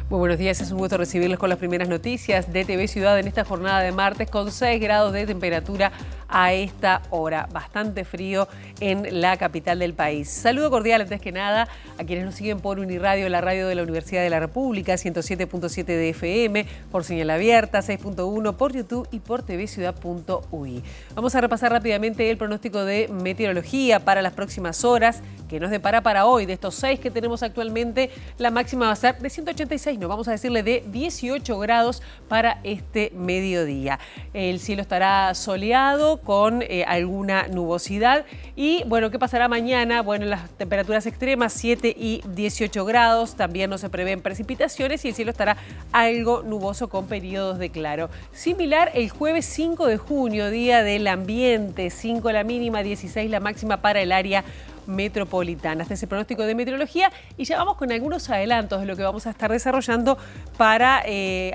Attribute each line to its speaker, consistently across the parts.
Speaker 1: Muy buenos días, es un gusto recibirles con las primeras noticias de TV Ciudad en esta jornada de martes con 6 grados de temperatura a esta hora. Bastante frío en la capital del país. Saludo cordial antes que nada a quienes nos siguen por Uniradio, la radio de la Universidad de la República, 107.7 de FM, por señal abierta, 6.1 por YouTube y por tvciudad.ui. Vamos a repasar rápidamente el pronóstico de meteorología para las próximas horas que nos depara para hoy. De estos 6 que tenemos actualmente, la máxima va a ser de 186, no, vamos a decirle de 18 grados para este mediodía. El cielo estará soleado con alguna nubosidad. Y bueno, ¿qué pasará mañana? Bueno, las temperaturas extremas, 7 y 18 grados. También no se prevén precipitaciones y el cielo estará algo nuboso con periodos de claro. Similar el jueves 5 de junio, día del ambiente, 5 la mínima, 16 la máxima para el área metropolitana. Este es el pronóstico de meteorología y ya vamos con algunos adelantos de lo que vamos a estar desarrollando para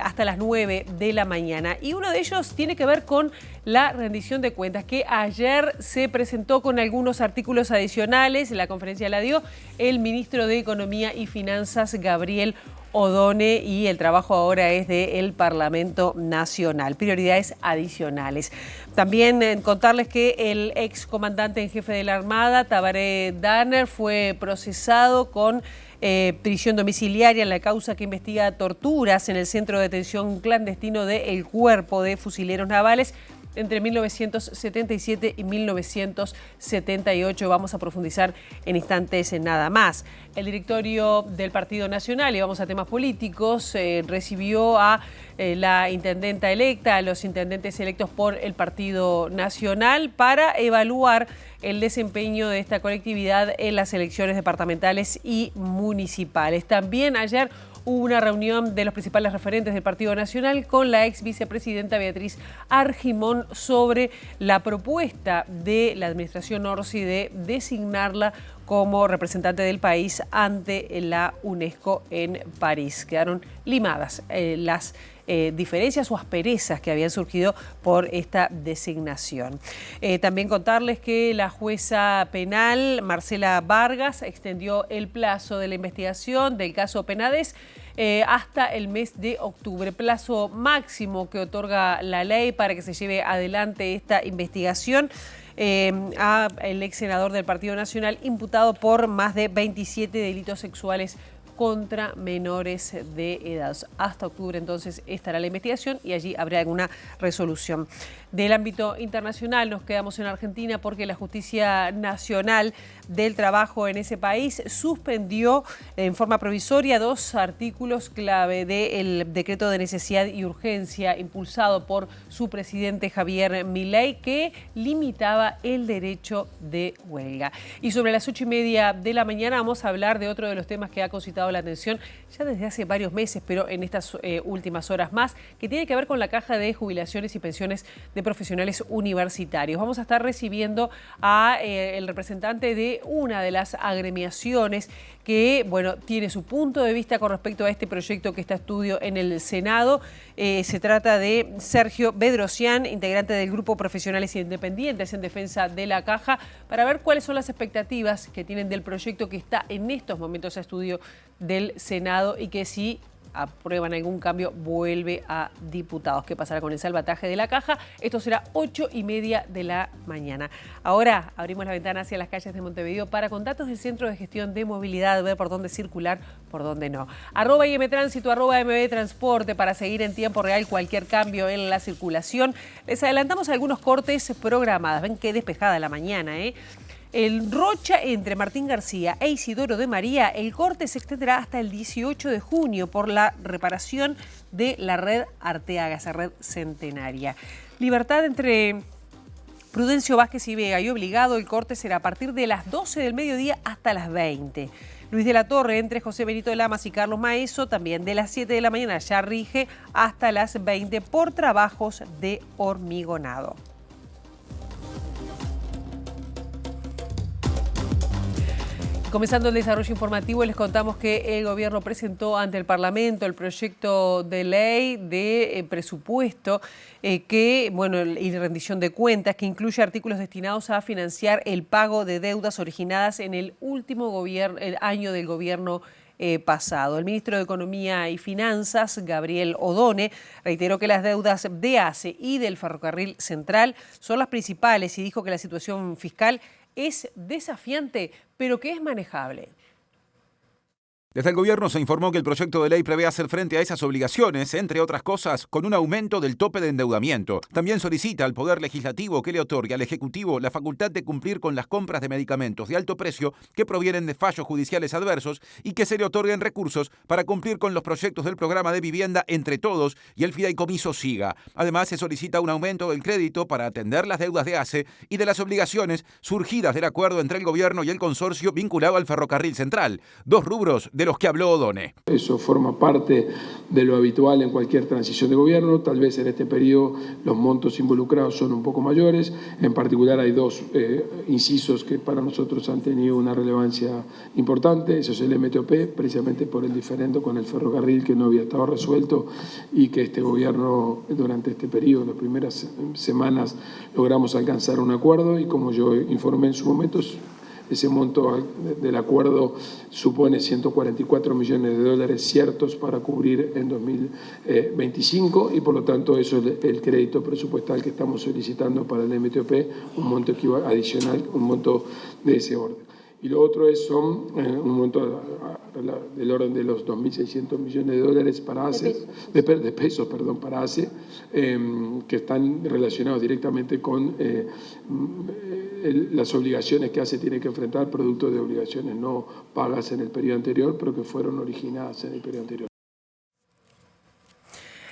Speaker 1: hasta las 9 de la mañana. Y uno de ellos tiene que ver con la rendición de cuentas, que ayer se presentó con algunos artículos adicionales. La conferencia la dio el ministro de Economía y Finanzas, Gabriel Odone, y el trabajo ahora es del Parlamento Nacional. Prioridades adicionales. También contarles que el excomandante en jefe de la Armada, Tabaré Danner, fue procesado con prisión domiciliaria en la causa que investiga torturas en el centro de detención clandestino del Cuerpo de Fusileros Navales entre 1977 y 1978. Vamos a profundizar en instantes en nada más. El directorio del Partido Nacional, y vamos a temas políticos, recibió a la intendenta electa, a los intendentes electos por el Partido Nacional para evaluar el desempeño de esta colectividad en las elecciones departamentales y municipales. También ayer hubo una reunión de los principales referentes del Partido Nacional con la ex vicepresidenta Beatriz Argimón sobre la propuesta de la administración Orsi de designarla como representante del país ante la UNESCO en París. Quedaron limadas las diferencias o asperezas que habían surgido por esta designación. También contarles que la jueza penal Marcela Vargas extendió el plazo de la investigación del caso Penades hasta el mes de octubre, plazo máximo que otorga la ley para que se lleve adelante esta investigación al ex senador del Partido Nacional imputado por más de 27 delitos sexuales contra menores de edad. Hasta octubre entonces estará la investigación y allí habrá alguna resolución. Del ámbito internacional nos quedamos en Argentina porque la Justicia Nacional del Trabajo en ese país suspendió en forma provisoria 2 artículos clave del decreto de necesidad y urgencia impulsado por su presidente Javier Milei, que limitaba el derecho de huelga. Y sobre las 8:30 de la mañana vamos a hablar de otro de los temas que ha concitado la atención ya desde hace varios meses, pero en estas últimas horas más, que tiene que ver con la caja de jubilaciones y pensiones de profesionales universitarios. Vamos a estar recibiendo a el representante de una de las agremiaciones que, bueno, tiene su punto de vista con respecto a este proyecto que está a estudio en el Senado. Se trata de Sergio Bedrosian, integrante del Grupo Profesionales Independientes en Defensa de la Caja, para ver cuáles son las expectativas que tienen del proyecto que está en estos momentos a estudio del Senado y que si aprueban algún cambio vuelve a diputados. ¿Qué pasará con el salvataje de la caja? Esto será 8:30 de la mañana. Ahora abrimos la ventana hacia las calles de Montevideo para con datos del Centro de Gestión de Movilidad, ver por dónde circular, por dónde no. @IMTránsito, @MBTransporte para seguir en tiempo real cualquier cambio en la circulación. Les adelantamos algunos cortes programados. Ven qué despejada la mañana, El Rocha entre Martín García e Isidoro de María, el corte se extenderá hasta el 18 de junio por la reparación de la red Arteaga, esa red centenaria. Libertad entre Prudencio Vázquez y Vega y Obligado, el corte será a partir de las 12 del mediodía hasta las 20. Luis de la Torre entre José Benito de Lamas y Carlos Maeso, también de las 7 de la mañana ya rige hasta las 20 por trabajos de hormigonado. Comenzando el desarrollo informativo, les contamos que el gobierno presentó ante el Parlamento el proyecto de ley de presupuesto y rendición de cuentas, que incluye artículos destinados a financiar el pago de deudas originadas en el último año del gobierno pasado. El ministro de Economía y Finanzas, Gabriel Odone, reiteró que las deudas de ACE y del Ferrocarril Central son las principales y dijo que la situación fiscal es desafiante, pero que es manejable.
Speaker 2: Desde el gobierno se informó que el proyecto de ley prevé hacer frente a esas obligaciones, entre otras cosas, con un aumento del tope de endeudamiento. También solicita al Poder Legislativo que le otorgue al Ejecutivo la facultad de cumplir con las compras de medicamentos de alto precio que provienen de fallos judiciales adversos y que se le otorguen recursos para cumplir con los proyectos del programa de vivienda Entre Todos y el fideicomiso SIGA. Además, se solicita un aumento del crédito para atender las deudas de ACE y de las obligaciones surgidas del acuerdo entre el gobierno y el consorcio vinculado al Ferrocarril Central. Dos rubros de los que habló Odone.
Speaker 3: Eso forma parte de lo habitual en cualquier transición de gobierno. Tal vez en este periodo los montos involucrados son un poco mayores. En particular hay dos incisos que para nosotros han tenido una relevancia importante. Eso es el MTOP, precisamente por el diferendo con el ferrocarril que no había estado resuelto y que este gobierno durante este periodo, las primeras semanas, logramos alcanzar un acuerdo y como yo informé en su momento, ese monto del acuerdo supone 144 millones de dólares ciertos para cubrir en 2025 y por lo tanto eso es el crédito presupuestal que estamos solicitando para el MTOP, un monto adicional, un monto de ese orden. Y lo otro son un monto del orden de los 2.600 millones de dólares para ACE, de pesos, para ACE, que están relacionados directamente con las obligaciones que ACE tiene que enfrentar, producto de obligaciones no pagas en el periodo anterior, pero que fueron originadas en el periodo anterior.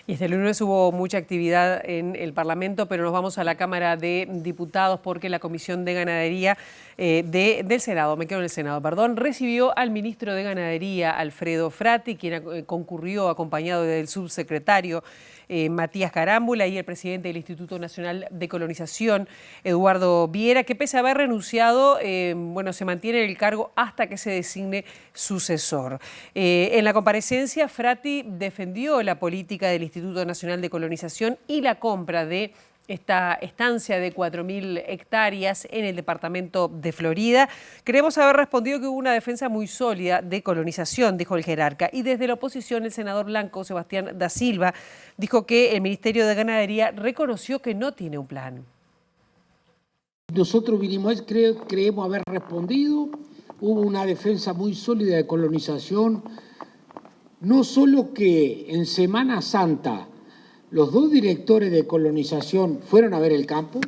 Speaker 1: Y este lunes hubo mucha actividad en el Parlamento, pero nos vamos a la Cámara de Diputados porque la Comisión de Ganadería del Senado, recibió al ministro de Ganadería, Alfredo Frati, quien concurrió acompañado del subsecretario Matías Carámbula y el presidente del Instituto Nacional de Colonización, Eduardo Viera, que pese a haber renunciado, se mantiene en el cargo hasta que se designe sucesor. En la comparecencia, Frati defendió la política del Instituto Nacional de Colonización y la compra de esta estancia de 4.000 hectáreas en el departamento de Florida. Creemos haber respondido que hubo una defensa muy sólida de colonización, dijo el jerarca. Y desde la oposición, el senador blanco Sebastián da Silva dijo que el Ministerio de Ganadería reconoció que no tiene un plan.
Speaker 4: Nosotros vinimos, creemos haber respondido. Hubo una defensa muy sólida de colonización. No solo que en Semana Santa los dos directores de colonización fueron a ver el campo,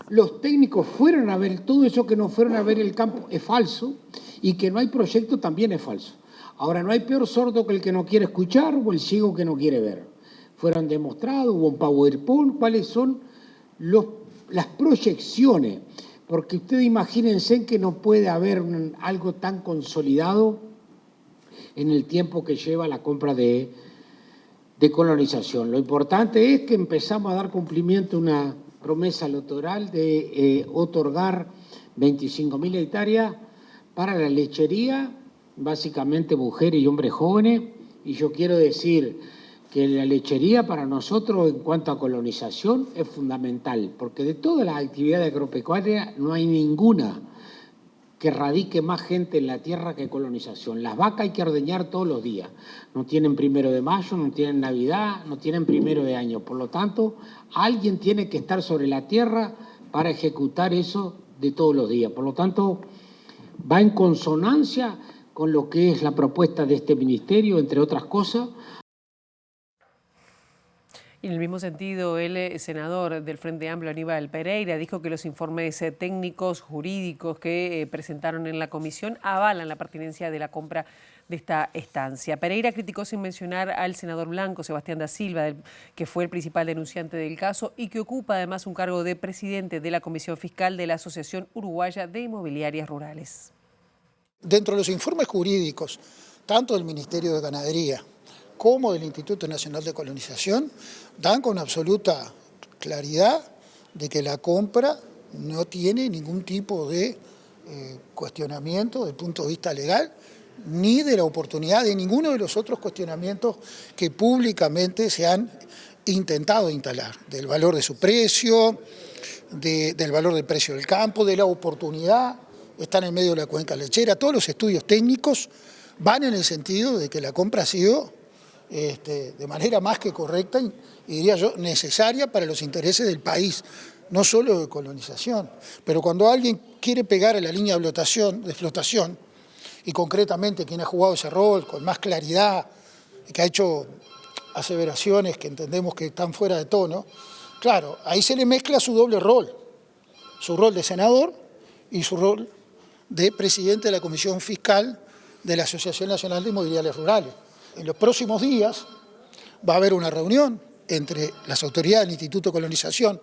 Speaker 4: los técnicos fueron a ver, todo eso que no fueron a ver el campo es falso y que no hay proyecto también es falso. Ahora, no hay peor sordo que el que no quiere escuchar o el ciego que no quiere ver. Fueron demostrados, hubo un PowerPoint, cuáles son las proyecciones, porque ustedes imagínense que no puede haber algo tan consolidado en el tiempo que lleva la compra de colonización. Lo importante es que empezamos a dar cumplimiento a una promesa electoral de otorgar 25.000 hectáreas para la lechería, básicamente mujeres y hombres jóvenes, y yo quiero decir que la lechería para nosotros en cuanto a colonización es fundamental, porque de todas las actividades agropecuarias no hay ninguna que radique más gente en la tierra que colonización. Las vacas hay que ordeñar todos los días. No tienen 1 de mayo, no tienen Navidad, no tienen 1 de año. Por lo tanto, alguien tiene que estar sobre la tierra para ejecutar eso de todos los días. Por lo tanto, va en consonancia con lo que es la propuesta de este ministerio, entre otras cosas.
Speaker 1: Y en el mismo sentido, el senador del Frente Amplio, Aníbal Pereira, dijo que los informes técnicos, jurídicos que presentaron en la comisión avalan la pertinencia de la compra de esta estancia. Pereira criticó sin mencionar al senador blanco, Sebastián da Silva, que fue el principal denunciante del caso y que ocupa además un cargo de presidente de la Comisión Fiscal de la Asociación Uruguaya de Inmobiliarias Rurales.
Speaker 5: Dentro de los informes jurídicos, tanto del Ministerio de Ganadería como del Instituto Nacional de Colonización, dan con absoluta claridad de que la compra no tiene ningún tipo de cuestionamiento desde el punto de vista legal, ni de la oportunidad de ninguno de los otros cuestionamientos que públicamente se han intentado instalar, del valor de su precio, del valor del precio del campo, de la oportunidad, está en el medio de la cuenca lechera, todos los estudios técnicos van en el sentido de que la compra ha sido de manera más que correcta y diría yo necesaria para los intereses del país, no solo de colonización. Pero cuando alguien quiere pegar a la línea de flotación, y concretamente quien ha jugado ese rol con más claridad y que ha hecho aseveraciones que entendemos que están fuera de tono, claro, ahí se le mezcla su doble rol, su rol de senador y su rol de presidente de la Comisión Fiscal de la Asociación Nacional de Inmobiliarias Rurales. En los próximos días va a haber una reunión entre las autoridades del Instituto de Colonización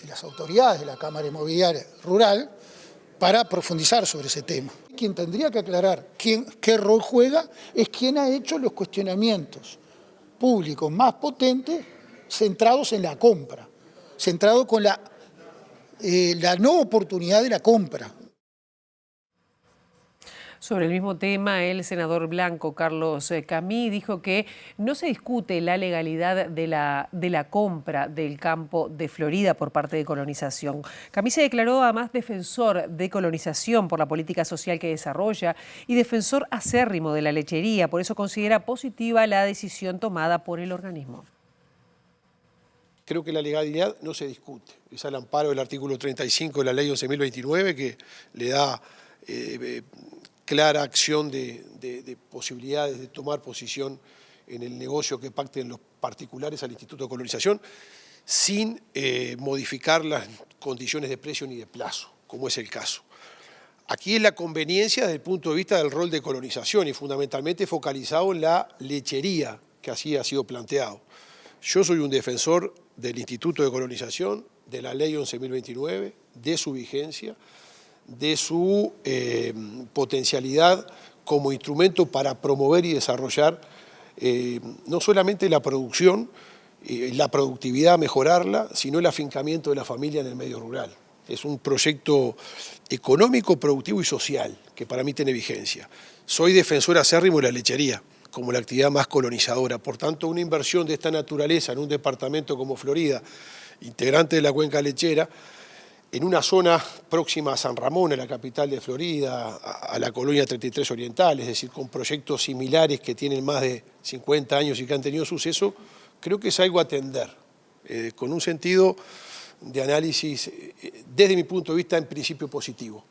Speaker 5: y las autoridades de la Cámara Inmobiliaria Rural para profundizar sobre ese tema. Quien tendría que aclarar qué rol juega es quien ha hecho los cuestionamientos públicos más potentes centrados en la compra, centrados con la no oportunidad de la compra.
Speaker 1: Sobre el mismo tema, el senador blanco Carlos Camí dijo que no se discute la legalidad de la compra del campo de Florida por parte de Colonización. Camí se declaró además defensor de Colonización por la política social que desarrolla y defensor acérrimo de la lechería. Por eso considera positiva la decisión tomada por el organismo.
Speaker 6: Creo que la legalidad no se discute. Es al amparo del artículo 35 de la ley 11.029 que le da clara acción de posibilidades de tomar posición en el negocio que pacten los particulares al Instituto de Colonización sin modificar las condiciones de precio ni de plazo, como es el caso. Aquí es la conveniencia desde el punto de vista del rol de colonización y fundamentalmente focalizado en la lechería, que así ha sido planteado. Yo soy un defensor del Instituto de Colonización, de la ley 11.029, de su vigencia, de su potencialidad como instrumento para promover y desarrollar no solamente la producción, la productividad, mejorarla, sino el afincamiento de la familia en el medio rural. Es un proyecto económico, productivo y social que para mí tiene vigencia. Soy defensor acérrimo de la lechería como la actividad más colonizadora. Por tanto, una inversión de esta naturaleza en un departamento como Florida, integrante de la cuenca lechera, en una zona próxima a San Ramón, a la capital de Florida, a la colonia 33 Oriental, es decir, con proyectos similares que tienen más de 50 años y que han tenido suceso, creo que es algo a atender, con un sentido de análisis, desde mi punto de vista, en principio positivo.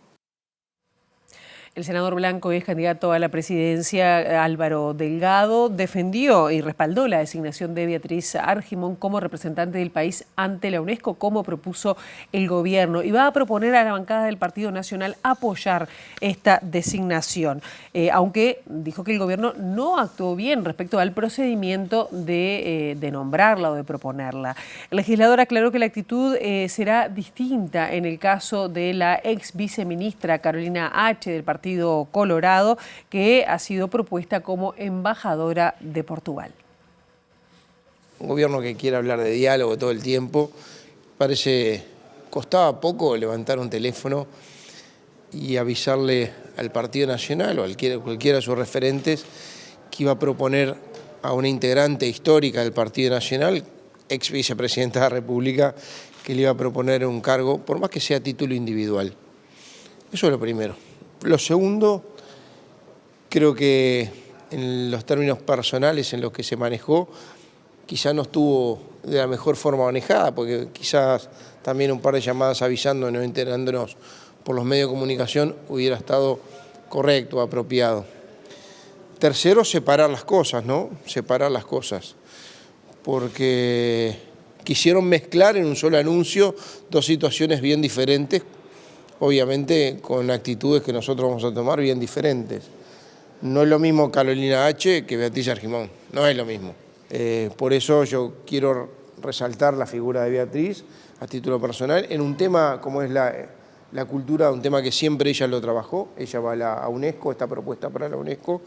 Speaker 1: El senador blanco y ex candidato a la presidencia, Álvaro Delgado, defendió y respaldó la designación de Beatriz Argimón como representante del país ante la UNESCO, como propuso el gobierno, y va a proponer a la bancada del Partido Nacional apoyar esta designación, aunque dijo que el gobierno no actuó bien respecto al procedimiento de nombrarla o de proponerla. El legislador aclaró que la actitud será distinta en el caso de la ex viceministra Carolina H. del Partido Colorado, que ha sido propuesta como embajadora de Portugal.
Speaker 7: Un gobierno que quiere hablar de diálogo todo el tiempo, costaba poco levantar un teléfono y avisarle al Partido Nacional o a cualquiera de sus referentes que iba a proponer a una integrante histórica del Partido Nacional, ex vicepresidenta de la República, que le iba a proponer un cargo, por más que sea a título individual. Eso es lo primero. Lo segundo, creo que en los términos personales en los que se manejó, quizás no estuvo de la mejor forma manejada, porque quizás también un par de llamadas avisándonos, enterándonos por los medios de comunicación hubiera estado correcto, apropiado. Tercero, separar las cosas, ¿no? Separar las cosas, porque quisieron mezclar en un solo anuncio dos situaciones bien diferentes, obviamente con actitudes que nosotros vamos a tomar bien diferentes. No es lo mismo Carolina H. que Beatriz Argimón, no es lo mismo. Por eso yo quiero resaltar la figura de Beatriz a título personal en un tema como es la cultura, un tema que siempre ella lo trabajó. Ella va a UNESCO, está propuesta para la UNESCO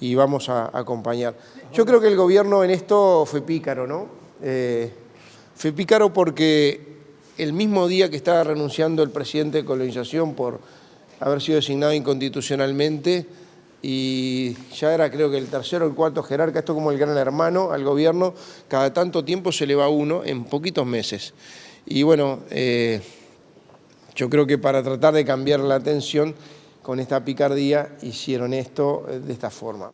Speaker 7: y vamos a acompañar. Yo creo que el gobierno en esto fue pícaro, ¿no? Fue pícaro porque el mismo día que estaba renunciando el presidente de Colonización por haber sido designado inconstitucionalmente, y ya era creo que el tercero o el cuarto jerarca, esto como el gran hermano al gobierno, cada tanto tiempo se le va uno en poquitos meses. Y bueno, yo creo que para tratar de cambiar la atención, con esta picardía hicieron esto de esta forma.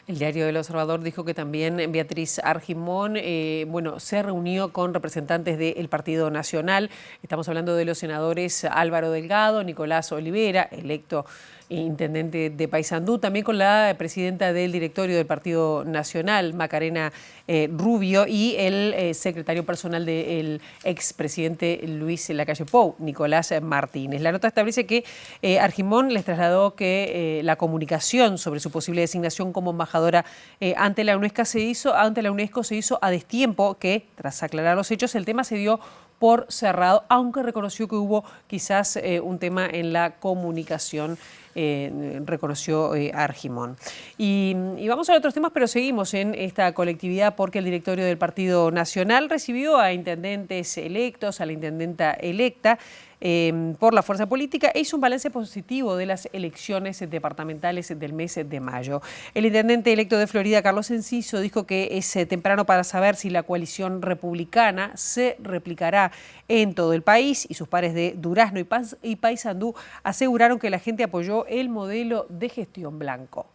Speaker 1: El diario El Observador dijo que también Beatriz Argimón se reunió con representantes del Partido Nacional. Estamos hablando de los senadores Álvaro Delgado, Nicolás Olivera, electo intendente de Paysandú, también con la presidenta del directorio del Partido Nacional, Macarena Rubio, y el secretario personal del expresidente Luis Lacalle Pou, Nicolás Martínez. La nota establece que Argimón les trasladó que la comunicación sobre su posible designación como embajadora ante la UNESCO se hizo a destiempo, que tras aclarar los hechos el tema se dio por cerrado, aunque reconoció que hubo quizás un tema en la comunicación, reconoció Argimón. Y vamos a otros temas, pero seguimos en esta colectividad porque el directorio del Partido Nacional recibió a intendentes electos, a la intendenta electa, por la fuerza política e hizo un balance positivo de las elecciones departamentales del mes de mayo. El intendente electo de Florida, Carlos Enciso, dijo que es temprano para saber si la coalición republicana se replicará en todo el país, y sus pares de Durazno y Paysandú aseguraron que la gente apoyó el modelo de gestión blanco.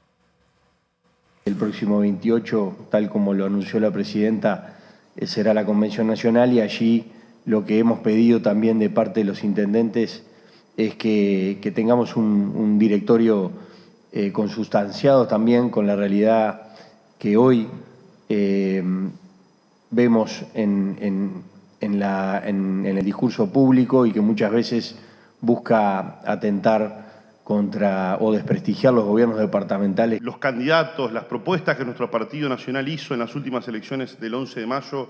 Speaker 8: El próximo 28, tal como lo anunció la presidenta, será la Convención Nacional, y allí lo que hemos pedido también de parte de los intendentes es que tengamos un directorio consustanciado también con la realidad que hoy vemos en el discurso público y que muchas veces busca atentar contra o desprestigiar los gobiernos departamentales.
Speaker 9: Los candidatos, las propuestas que nuestro Partido Nacional hizo en las últimas elecciones del 11 de mayo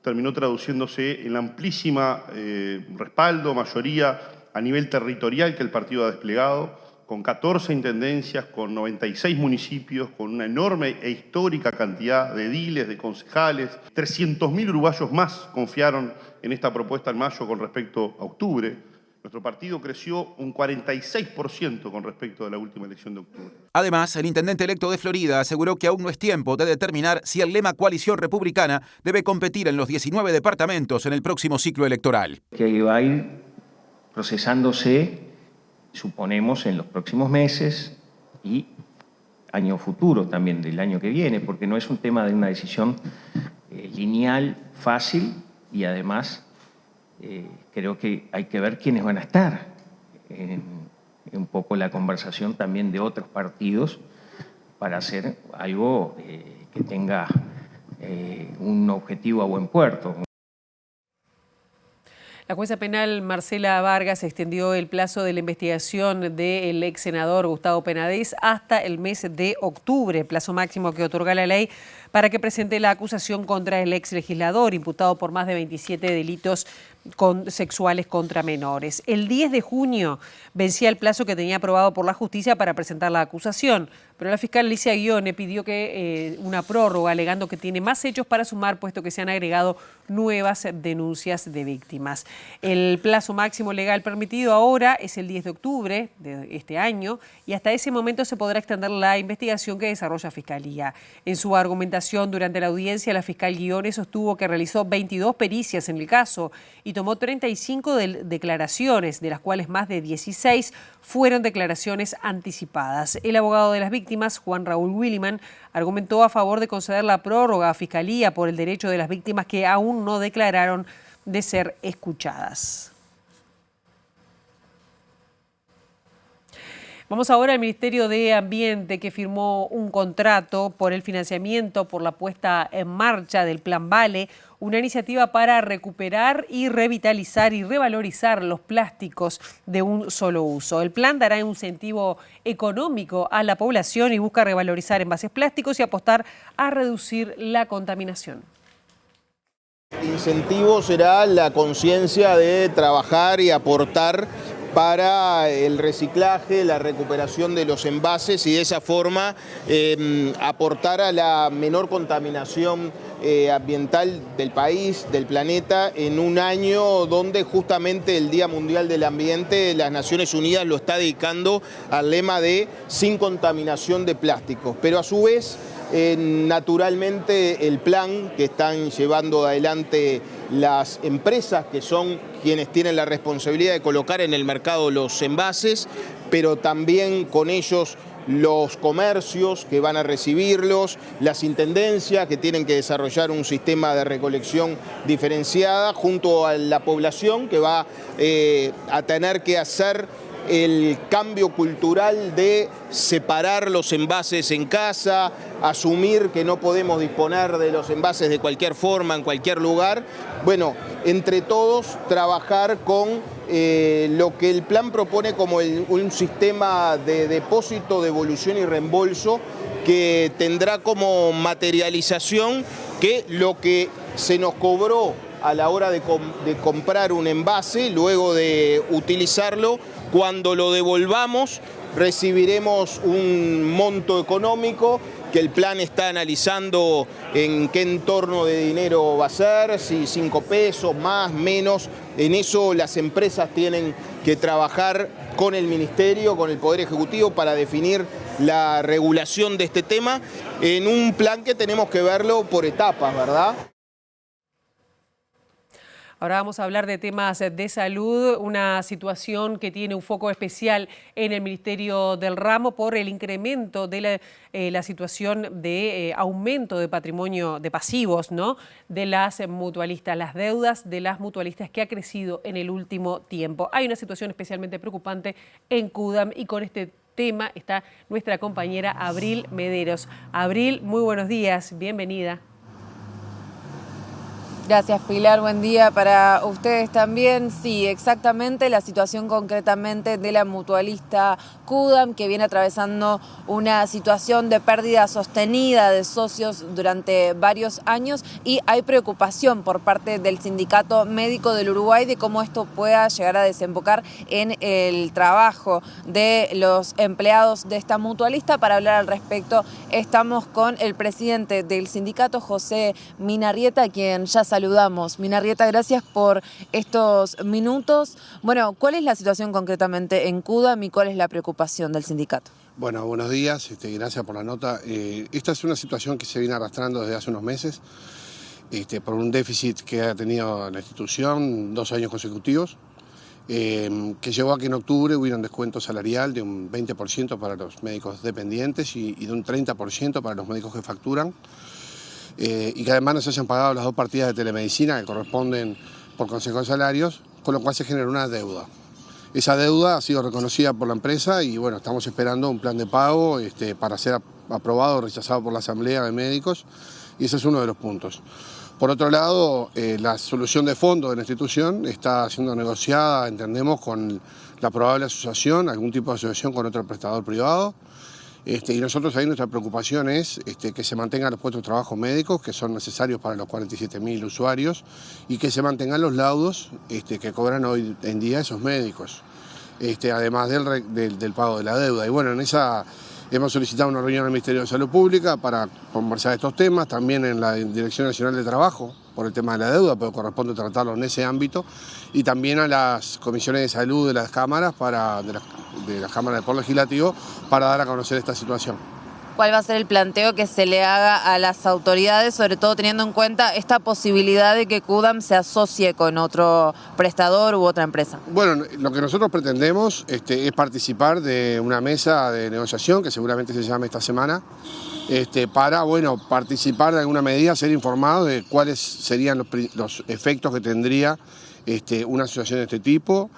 Speaker 9: terminó traduciéndose en la amplísima respaldo, mayoría a nivel territorial que el partido ha desplegado, con 14 intendencias, con 96 municipios, con una enorme e histórica cantidad de ediles, de concejales. 300.000 uruguayos más confiaron en esta propuesta en mayo con respecto a octubre. Nuestro partido creció un 46% con respecto a la última elección de octubre.
Speaker 2: Además, el intendente electo de Florida aseguró que aún no es tiempo de determinar si el lema Coalición Republicana debe competir en los 19 departamentos en el próximo ciclo electoral.
Speaker 10: Que va a ir procesándose, suponemos, en los próximos meses y año futuro también, del año que viene, porque no es un tema de una decisión lineal, fácil, y además creo que hay que ver quiénes van a estar en un poco la conversación también de otros partidos para hacer algo que tenga un objetivo a buen puerto.
Speaker 1: La jueza penal Marcela Vargas extendió el plazo de la investigación del ex senador Gustavo Penades hasta el mes de octubre, plazo máximo que otorga la ley para que presente la acusación contra el ex legislador, imputado por más de 27 delitos sexuales contra menores. El 10 de junio vencía el plazo que tenía aprobado por la justicia para presentar la acusación, pero la fiscal Alicia Guione pidió que una prórroga, alegando que tiene más hechos para sumar, puesto que se han agregado nuevas denuncias de víctimas. El plazo máximo legal permitido ahora es el 10 de octubre de este año, y hasta ese momento se podrá extender la investigación que desarrolla Fiscalía. En su argumentación durante la audiencia, la fiscal Guione sostuvo que realizó 22 pericias en el caso y tomó 35 declaraciones, de las cuales más de 16 fueron declaraciones anticipadas. El abogado de las víctimas, Juan Raúl Williman, argumentó a favor de conceder la prórroga a Fiscalía por el derecho de las víctimas que aún no declararon de ser escuchadas. Vamos ahora al Ministerio de Ambiente, que firmó un contrato por el financiamiento por la puesta en marcha del Plan Vale, una iniciativa para recuperar y revitalizar y revalorizar los plásticos de un solo uso. El plan dará un incentivo económico a la población y busca revalorizar envases plásticos y apostar a reducir la contaminación.
Speaker 11: El incentivo será la conciencia de trabajar y aportar para el reciclaje, la recuperación de los envases y de esa forma aportar a la menor contaminación ambiental del país, del planeta, en un año donde justamente el Día Mundial del Ambiente, las Naciones Unidas lo está dedicando al lema de sin contaminación de plásticos. Pero a su vez, naturalmente, el plan que están llevando adelante las empresas que son quienes tienen la responsabilidad de colocar en el mercado los envases, pero también con ellos los comercios que van a recibirlos, las intendencias que tienen que desarrollar un sistema de recolección diferenciada, junto a la población que va a tener que hacer el cambio cultural de separar los envases en casa, asumir que no podemos disponer de los envases de cualquier forma, en cualquier lugar. Bueno, entre todos trabajar con lo que el plan propone como un sistema de depósito, devolución y reembolso que tendrá como materialización que lo que se nos cobró a la hora de comprar un envase, luego de utilizarlo, cuando lo devolvamos recibiremos un monto económico que el plan está analizando en qué entorno de dinero va a ser, si 5 pesos, más, menos. En eso las empresas tienen que trabajar con el Ministerio, con el Poder Ejecutivo para definir la regulación de este tema en un plan que tenemos que verlo por etapas, ¿verdad?
Speaker 1: Ahora vamos a hablar de temas de salud, una situación que tiene un foco especial en el Ministerio del Ramo por el incremento de la situación de aumento de patrimonio de pasivos, ¿no?, de las mutualistas, las deudas de las mutualistas que ha crecido en el último tiempo. Hay una situación especialmente preocupante en CUDAM y con este tema está nuestra compañera Abril Mederos. Abril, muy buenos días, bienvenida.
Speaker 12: Gracias, Pilar. Buen día para ustedes también. Sí, exactamente, la situación concretamente de la mutualista CUDAM, que viene atravesando una situación de pérdida sostenida de socios durante varios años, y hay preocupación por parte del Sindicato Médico del Uruguay de cómo esto pueda llegar a desembocar en el trabajo de los empleados de esta mutualista. Para hablar al respecto estamos con el presidente del sindicato, José Minarrieta, a quien ya saludamos. Minarrieta, gracias por estos minutos. Bueno, ¿cuál es la situación concretamente en CUDAM y cuál es la preocupación del sindicato?
Speaker 6: Bueno, buenos días, gracias por la nota. Esta es una situación que se viene arrastrando desde hace unos meses por un déficit que ha tenido la institución 2 años consecutivos, que llevó a que en octubre hubiera un descuento salarial de un 20% para los médicos dependientes y de un 30% para los médicos que facturan. Y que además no se hayan pagado las 2 partidas de telemedicina que corresponden por consejo de salarios, con lo cual se generó una deuda. Esa deuda ha sido reconocida por la empresa y bueno, estamos esperando un plan de pago para ser aprobado o rechazado por la Asamblea de Médicos, y ese es uno de los puntos. Por otro lado, la solución de fondo de la institución está siendo negociada, entendemos, con la probable asociación, algún tipo de asociación con otro prestador privado. Y nosotros ahí nuestra preocupación es que se mantengan los puestos de trabajo médicos que son necesarios para los 47.000 usuarios y que se mantengan los laudos que cobran hoy en día esos médicos, además del pago de la deuda. Y bueno, en esa hemos solicitado una reunión al Ministerio de Salud Pública para conversar estos temas, también en la Dirección Nacional de Trabajo por el tema de la deuda, pero corresponde tratarlo en ese ámbito, y también a las comisiones de salud de las cámaras, de la Cámara del Poder Legislativo, para dar a conocer esta situación.
Speaker 12: ¿Cuál va a ser el planteo que se le haga a las autoridades, sobre todo teniendo en cuenta esta posibilidad de que CUDAM se asocie con otro prestador u otra empresa?
Speaker 6: Bueno, lo que nosotros pretendemos es participar de una mesa de negociación que seguramente se llame esta semana, para participar de alguna medida, ser informados de cuáles serían los efectos que tendría una asociación de este tipo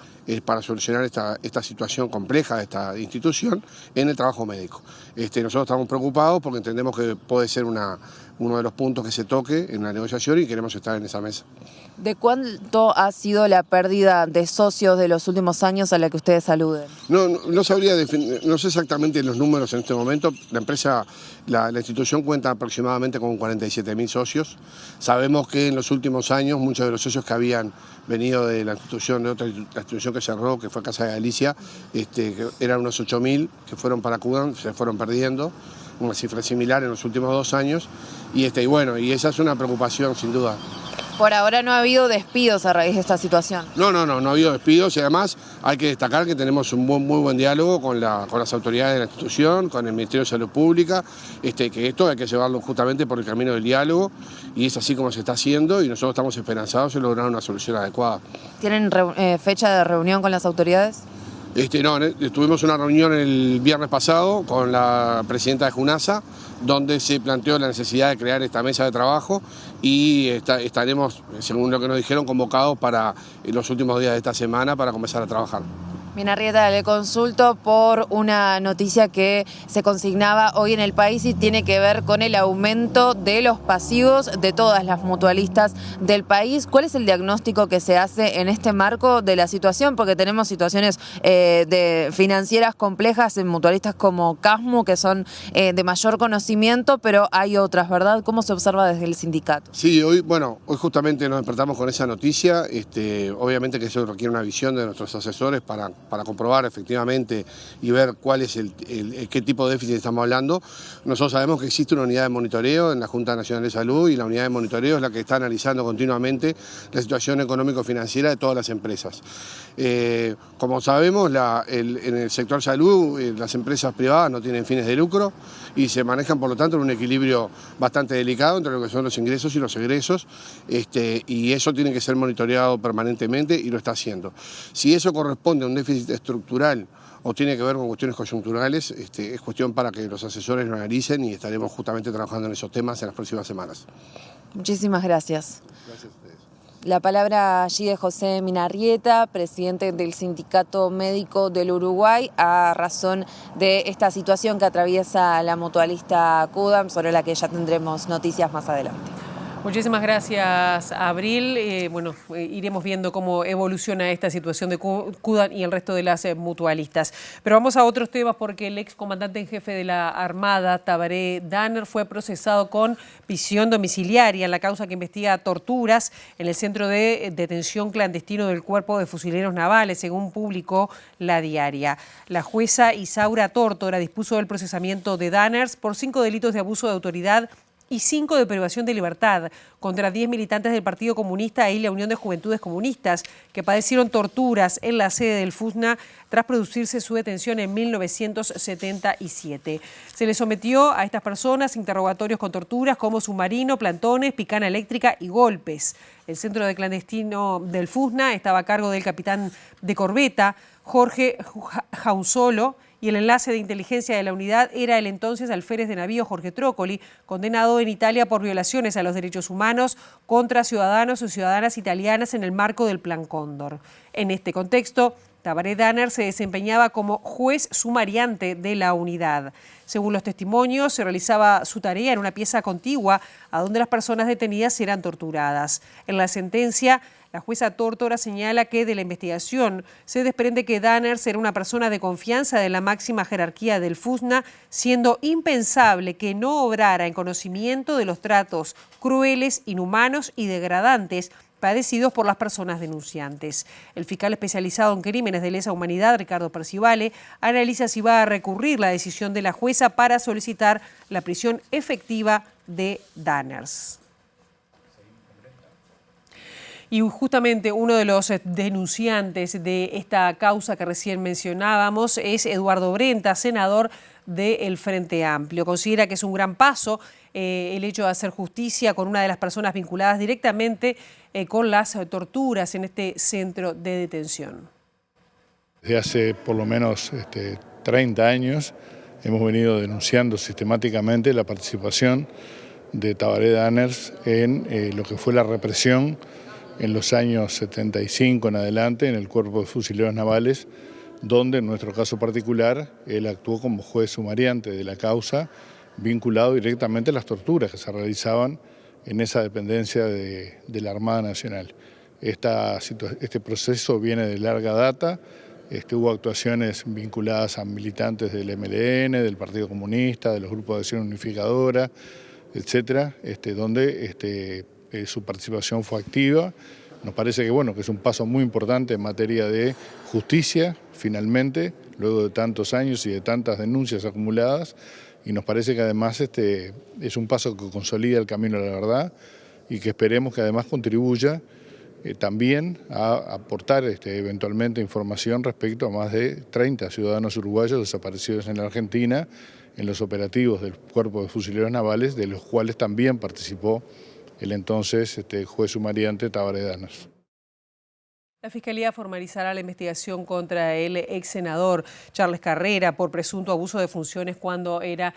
Speaker 6: para solucionar esta situación compleja de esta institución en el trabajo médico. Nosotros estamos preocupados porque entendemos que puede ser uno de los puntos que se toque en la negociación y queremos estar en esa mesa.
Speaker 12: ¿De cuánto ha sido la pérdida de socios de los últimos años a la que ustedes aluden?
Speaker 6: No sabría definir, no sé exactamente los números en este momento. La empresa, la institución cuenta aproximadamente con 47.000 socios. Sabemos que en los últimos años muchos de los socios que habían venido de la institución, de otra institución que cerró, que fue Casa de Galicia, que eran unos 8.000 que fueron para CUDAM, se fueron perdiendo, una cifra similar en los últimos 2 años, y esa es una preocupación sin duda.
Speaker 12: Por ahora no ha habido despidos a raíz de esta situación.
Speaker 13: No ha habido despidos y además hay que destacar que tenemos un muy buen diálogo con las autoridades de la institución, con el Ministerio de Salud Pública, que esto hay que llevarlo justamente por el camino del diálogo y es así como se está haciendo y nosotros estamos esperanzados en lograr una solución adecuada.
Speaker 12: ¿Tienen fecha de reunión con las autoridades?
Speaker 13: Tuvimos una reunión el viernes pasado con la presidenta de Junasa, donde se planteó la necesidad de crear esta mesa de trabajo y estaremos, según lo que nos dijeron, convocados para los últimos días de esta semana para comenzar a trabajar.
Speaker 12: Minarrieta, le consulto por una noticia que se consignaba hoy en el país y tiene que ver con el aumento de los pasivos de todas las mutualistas del país. ¿Cuál es el diagnóstico que se hace en este marco de la situación? Porque tenemos situaciones financieras complejas en mutualistas como Casmu, que son de mayor conocimiento, pero hay otras, ¿verdad? ¿Cómo se observa desde el sindicato?
Speaker 13: Sí, hoy justamente nos despertamos con esa noticia. Obviamente que eso requiere una visión de nuestros asesores para comprobar efectivamente y ver cuál es qué tipo de déficit estamos hablando. Nosotros sabemos que existe una unidad de monitoreo en la Junta Nacional de Salud y la unidad de monitoreo es la que está analizando continuamente la situación económico-financiera de todas las empresas. Como sabemos, en el sector salud las empresas privadas no tienen fines de lucro y se manejan por lo tanto en un equilibrio bastante delicado entre lo que son los ingresos y los egresos y eso tiene que ser monitoreado permanentemente y lo está haciendo. Si eso corresponde a un déficit estructural o tiene que ver con cuestiones coyunturales, es cuestión para que los asesores lo analicen y estaremos justamente trabajando en esos temas en las próximas semanas.
Speaker 12: Muchísimas gracias.
Speaker 13: Gracias a ustedes.
Speaker 12: La palabra allí de José Minarrieta, presidente del Sindicato Médico del Uruguay, a razón de esta situación que atraviesa la mutualista CUDAM, sobre la que ya tendremos noticias más adelante.
Speaker 1: Muchísimas gracias, Abril. Iremos viendo cómo evoluciona esta situación de CUDAM y el resto de las mutualistas. Pero vamos a otros temas porque el excomandante en jefe de la Armada, Tabaré Danner, fue procesado con prisión domiciliaria en la causa que investiga torturas en el centro de detención clandestino del Cuerpo de Fusileros Navales, según publicó La Diaria. La jueza Isaura Tórtora dispuso el procesamiento de Danner por 5 delitos de abuso de autoridad y 5 de privación de libertad contra 10 militantes del Partido Comunista y la Unión de Juventudes Comunistas que padecieron torturas en la sede del FUSNA tras producirse su detención en 1977. Se les sometió a estas personas interrogatorios con torturas como submarino, plantones, picana eléctrica y golpes. El centro de clandestino del FUSNA estaba a cargo del capitán de corbeta Jorge Jausolo, y el enlace de inteligencia de la unidad era el entonces alférez de navío Jorge Trócoli, condenado en Italia por violaciones a los derechos humanos contra ciudadanos y ciudadanas italianas en el marco del Plan Cóndor. En este contexto, Tabaré Danner se desempeñaba como juez sumariante de la unidad. Según los testimonios, se realizaba su tarea en una pieza contigua a donde las personas detenidas eran torturadas. En la sentencia, la jueza Tórtora señala que de la investigación se desprende que Danner era una persona de confianza de la máxima jerarquía del FUSNA, siendo impensable que no obrara en conocimiento de los tratos crueles, inhumanos y degradantes padecidos por las personas denunciantes. El fiscal especializado en crímenes de lesa humanidad, Ricardo Percivale, analiza si va a recurrir la decisión de la jueza para solicitar la prisión efectiva de Danner. Y justamente uno de los denunciantes de esta causa que recién mencionábamos es Eduardo Brenta, senador del Frente Amplio. Considera que es un gran paso el hecho de hacer justicia con una de las personas vinculadas directamente con las torturas en este centro de detención.
Speaker 14: Desde hace por lo menos 30 años hemos venido denunciando sistemáticamente la participación de Tabaré Danner en lo que fue la represión en los años 75 en adelante en el Cuerpo de Fusileros Navales, donde en nuestro caso particular él actuó como juez sumariante de la causa, vinculado directamente a las torturas que se realizaban en esa dependencia de la Armada Nacional. Este proceso viene de larga data, hubo actuaciones vinculadas a militantes del MLN, del Partido Comunista, de los grupos de acción unificadora, etcétera, donde su participación fue activa. Nos parece que es un paso muy importante en materia de justicia, finalmente, luego de tantos años y de tantas denuncias acumuladas, y nos parece que además es un paso que consolida el camino a la verdad y que esperemos que además contribuya también a aportar eventualmente información respecto a más de 30 ciudadanos uruguayos desaparecidos en la Argentina en los operativos del Cuerpo de Fusileros Navales, de los cuales también participó el entonces juez sumariante Tabaré Daners.
Speaker 1: La Fiscalía formalizará la investigación contra el ex senador Charles Carrera por presunto abuso de funciones cuando era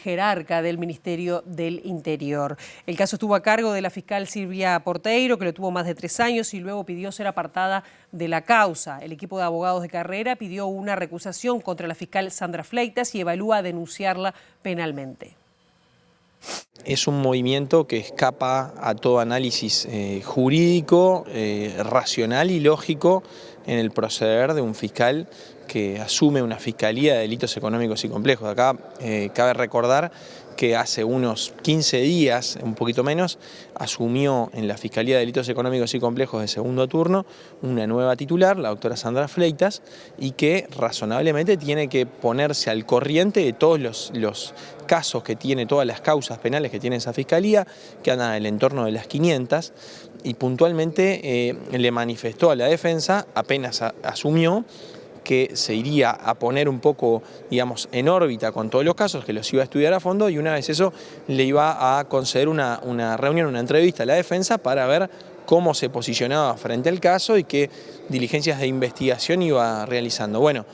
Speaker 1: jerarca del Ministerio del Interior. El caso estuvo a cargo de la fiscal Silvia Porteiro, que lo tuvo más de 3 años y luego pidió ser apartada de la causa. El equipo de abogados de Carrera pidió una recusación contra la fiscal Sandra Fleitas y evalúa denunciarla penalmente.
Speaker 15: Es un movimiento que escapa a todo análisis jurídico, racional y lógico en el proceder de un fiscal que asume una fiscalía de delitos económicos y complejos. Acá cabe recordar que hace unos 15 días, un poquito menos, asumió en la Fiscalía de Delitos Económicos y Complejos de segundo turno una nueva titular, la doctora Sandra Fleitas, y que razonablemente tiene que ponerse al corriente de todos los casos que tiene, todas las causas penales que tiene esa Fiscalía, que andan en el entorno de las 500, y puntualmente le manifestó a la defensa, apenas asumió, que se iría a poner un poco, digamos, en órbita con todos los casos, que los iba a estudiar a fondo, y una vez eso le iba a conceder una reunión, una entrevista a la defensa para ver cómo se posicionaba frente al caso y qué diligencias de investigación iba realizando. Bueno,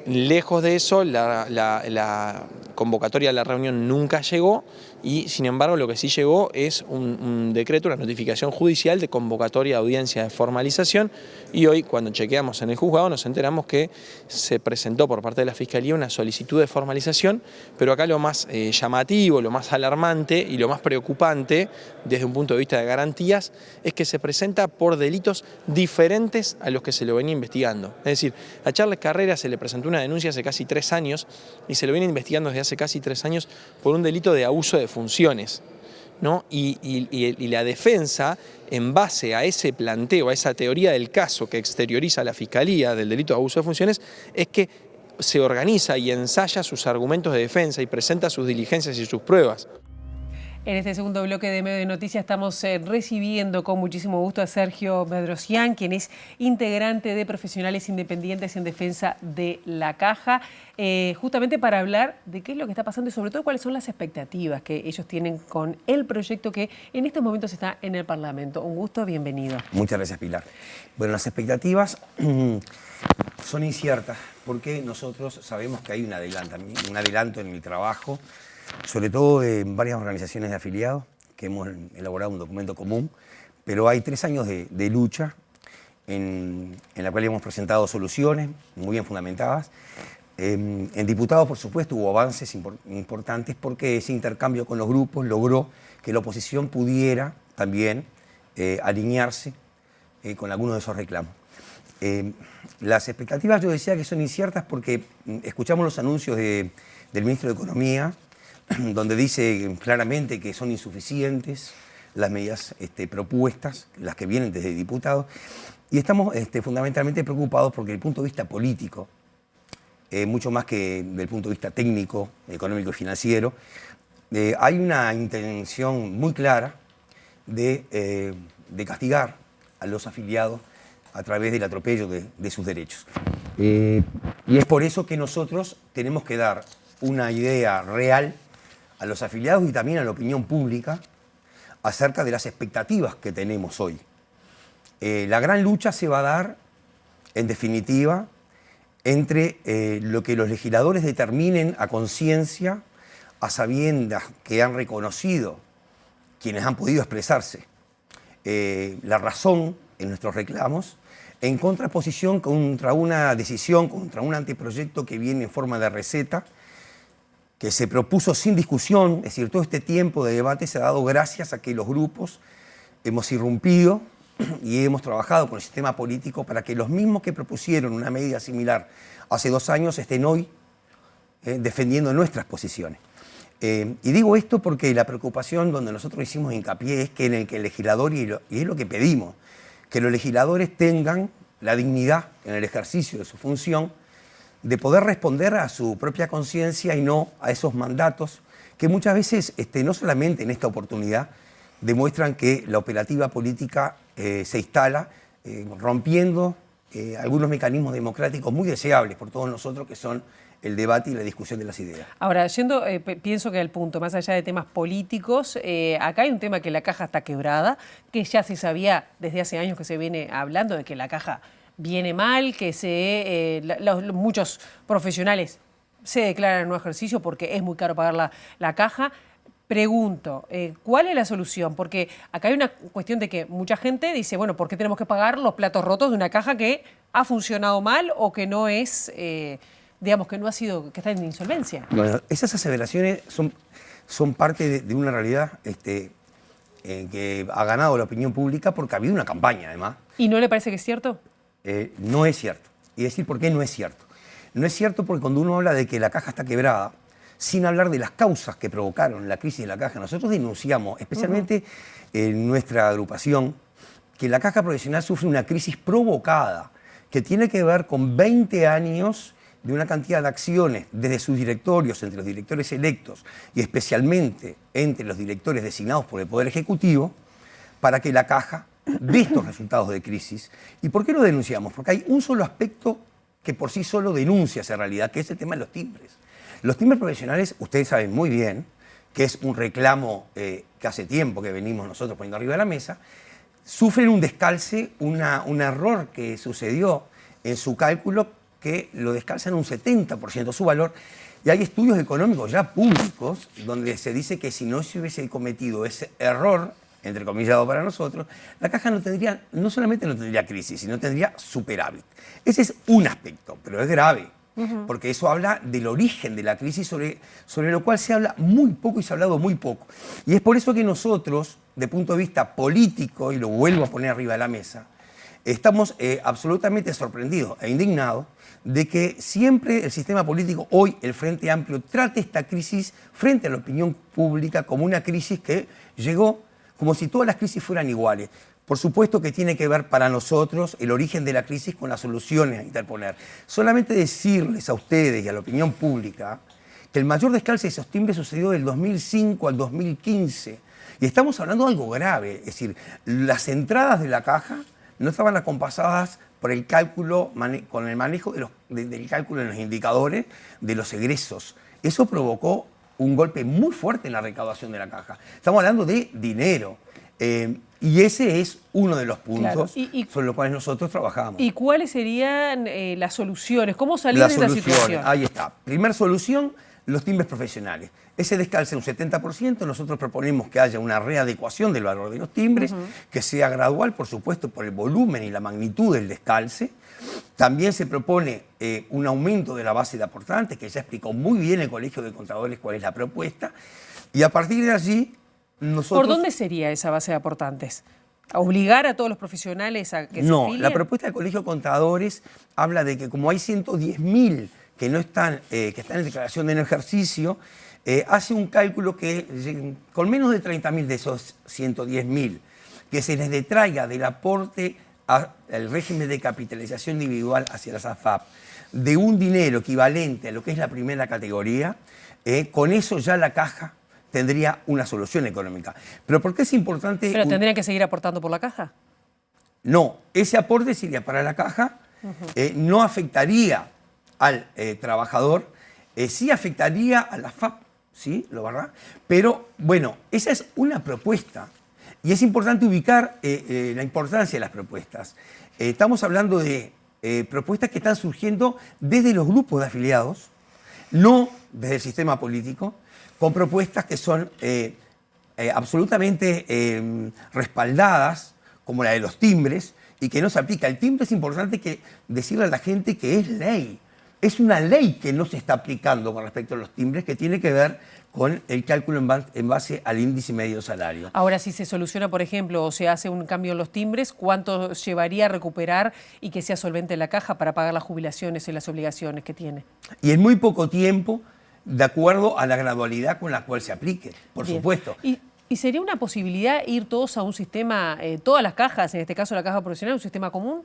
Speaker 15: lejos de eso, la convocatoria a la reunión nunca llegó y, sin embargo, lo que sí llegó es un decreto, una notificación judicial de convocatoria a audiencia de formalización, y hoy, cuando chequeamos en el juzgado, nos enteramos que se presentó por parte de la Fiscalía una solicitud de formalización, pero acá lo más llamativo, lo más alarmante y lo más preocupante desde un punto de vista de garantías es que se presenta por delitos diferentes a los que se lo venía investigando. Es decir, a Charles Carrera se le presentó una denuncia hace casi 3 años y se lo viene investigando desde hace casi 3 años por un delito de abuso de funciones, ¿no? Y la defensa, en base a ese planteo, a esa teoría del caso que exterioriza la Fiscalía del delito de abuso de funciones, es que se organiza y ensaya sus argumentos de defensa y presenta sus diligencias y sus pruebas.
Speaker 1: En este segundo bloque de Medio de Noticias estamos recibiendo con muchísimo gusto a Sergio Bedrosian, quien es integrante de Profesionales Independientes en Defensa de la Caja, justamente para hablar de qué es lo que está pasando y sobre todo cuáles son las expectativas que ellos tienen con el proyecto que en estos momentos está en el Parlamento. Un gusto, bienvenido.
Speaker 16: Muchas gracias, Pilar. Bueno, las expectativas son inciertas porque nosotros sabemos que hay un adelanto en el trabajo, sobre todo en varias organizaciones de afiliados, que hemos elaborado un documento común, pero hay 3 años de lucha en la cual hemos presentado soluciones muy bien fundamentadas. En diputados, por supuesto, hubo avances importantes porque ese intercambio con los grupos logró que la oposición pudiera también alinearse con algunos de esos reclamos. Las expectativas, yo decía que son inciertas porque escuchamos los anuncios del ministro de Economía, donde dice claramente que son insuficientes las medidas propuestas, las que vienen desde diputados, y estamos fundamentalmente preocupados porque desde el punto de vista político, mucho más que desde el punto de vista técnico, económico y financiero, hay una intención muy clara de castigar a los afiliados a través del atropello de sus derechos. Y es por eso que nosotros tenemos que dar una idea real a los afiliados y también a la opinión pública acerca de las expectativas que tenemos hoy. La gran lucha se va a dar, en definitiva, entre lo que los legisladores determinen a conciencia, a sabiendas que han reconocido quienes han podido expresarse la razón en nuestros reclamos, en contraposición contra una decisión, contra un anteproyecto que viene en forma de receta, que se propuso sin discusión. Es decir, todo este tiempo de debate se ha dado gracias a que los grupos hemos irrumpido y hemos trabajado con el sistema político para que los mismos que propusieron una medida similar hace 2 años estén hoy defendiendo nuestras posiciones. Y digo esto porque la preocupación donde nosotros hicimos hincapié es que en el que el legislador, y es lo que pedimos, que los legisladores tengan la dignidad en el ejercicio de su función de poder responder a su propia conciencia y no a esos mandatos que muchas veces, no solamente en esta oportunidad, demuestran que la operativa política se instala rompiendo algunos mecanismos democráticos muy deseables por todos nosotros, que son el debate y la discusión de las ideas.
Speaker 1: Ahora, pienso que el punto, más allá de temas políticos, acá hay un tema que la caja está quebrada, que ya se sabía desde hace años que se viene hablando de que la caja viene mal, que muchos profesionales se declaran en no ejercicio porque es muy caro pagar la caja. Pregunto, ¿cuál es la solución? Porque acá hay una cuestión de que mucha gente dice, bueno, ¿por qué tenemos que pagar los platos rotos de una caja que ha funcionado mal o que no es... digamos, que no ha sido, que está en insolvencia?
Speaker 16: Bueno, esas aseveraciones son parte de una realidad que ha ganado la opinión pública porque ha habido una campaña, además.
Speaker 1: ¿Y no le parece que es cierto?
Speaker 16: No es cierto. Y decir por qué no es cierto. No es cierto porque cuando uno habla de que la caja está quebrada, sin hablar de las causas que provocaron la crisis de la caja, nosotros denunciamos, especialmente en nuestra agrupación, que la caja profesional sufre una crisis provocada que tiene que ver con 20 años de una cantidad de acciones desde sus directorios, entre los directores electos y especialmente entre los directores designados por el Poder Ejecutivo, para que la caja dé estos resultados de crisis. ¿Y por qué lo denunciamos? Porque hay un solo aspecto que por sí solo denuncia esa realidad, que es el tema de los timbres. Los timbres profesionales, ustedes saben muy bien, que es un reclamo que hace tiempo que venimos nosotros poniendo arriba de la mesa, sufren un descalce, un error que sucedió en su cálculo, que lo descalzan un 70% su valor, y hay estudios económicos ya públicos donde se dice que si no se hubiese cometido ese error, entrecomillado para nosotros, la caja no solamente no tendría crisis, sino tendría superávit. Ese es un aspecto, pero es grave, porque eso habla del origen de la crisis sobre lo cual se habla muy poco y se ha hablado muy poco. Y es por eso que nosotros, de punto de vista político, y lo vuelvo a poner arriba de la mesa, estamos absolutamente sorprendidos e indignados de que siempre el sistema político, hoy el Frente Amplio, trate esta crisis frente a la opinión pública como una crisis que llegó como si todas las crisis fueran iguales. Por supuesto que tiene que ver para nosotros el origen de la crisis con las soluciones a interponer. Solamente decirles a ustedes y a la opinión pública que el mayor descalce de esos timbres sucedió del 2005 al 2015. Y estamos hablando de algo grave, es decir, las entradas de la caja no estaban acompasadas por el cálculo, con el manejo del cálculo en los indicadores de los egresos. Eso provocó un golpe muy fuerte en la recaudación de la caja. Estamos hablando de dinero. Y ese es uno de los puntos sobre los cuales nosotros trabajamos.
Speaker 1: ¿Y cuáles serían las soluciones? ¿Cómo salir de esta situación?
Speaker 16: Ahí está. Primera solución, los timbres profesionales. Ese descalce un 70%, nosotros proponemos que haya una readecuación del valor de los timbres, que sea gradual, por supuesto, por el volumen y la magnitud del descalce. También se propone un aumento de la base de aportantes, que ya explicó muy bien el Colegio de Contadores cuál es la propuesta. Y a partir de allí, nosotros...
Speaker 1: ¿Por dónde sería esa base de aportantes? ¿Obligar a todos los profesionales a que se afilien?
Speaker 16: No, la propuesta del Colegio de Contadores habla de que como hay 110.000 que no están, que están en declaración de no ejercicio, hace un cálculo que con menos de 30.000 de esos 110.000, que se les detraiga del aporte al régimen de capitalización individual hacia las AFAP, de un dinero equivalente a lo que es la primera categoría, con eso ya la caja tendría una solución económica. ¿Pero por qué es importante?
Speaker 1: ¿Pero tendrían que seguir aportando por la caja?
Speaker 16: No, ese aporte sería para la caja, no afectaría al trabajador, sí afectaría a la FAP, ¿sí? ¿Lo verdad? Pero, bueno, esa es una propuesta. Y es importante ubicar la importancia de las propuestas. Estamos hablando de propuestas que están surgiendo desde los grupos de afiliados, no desde el sistema político, con propuestas que son absolutamente respaldadas, como la de los timbres, y que no se aplica. El timbre es importante decirle a la gente que es ley. Es una ley que no se está aplicando con respecto a los timbres, que tiene que ver con el cálculo en base al índice medio de salario.
Speaker 1: Ahora, si se soluciona, por ejemplo, o se hace un cambio en los timbres, ¿cuánto llevaría a recuperar y que sea solvente la caja para pagar las jubilaciones y las obligaciones que tiene?
Speaker 16: Y en muy poco tiempo, de acuerdo a la gradualidad con la cual se aplique, por supuesto.
Speaker 1: ¿Y sería una posibilidad ir todos a un sistema, todas las cajas, en este caso la caja profesional, un sistema común?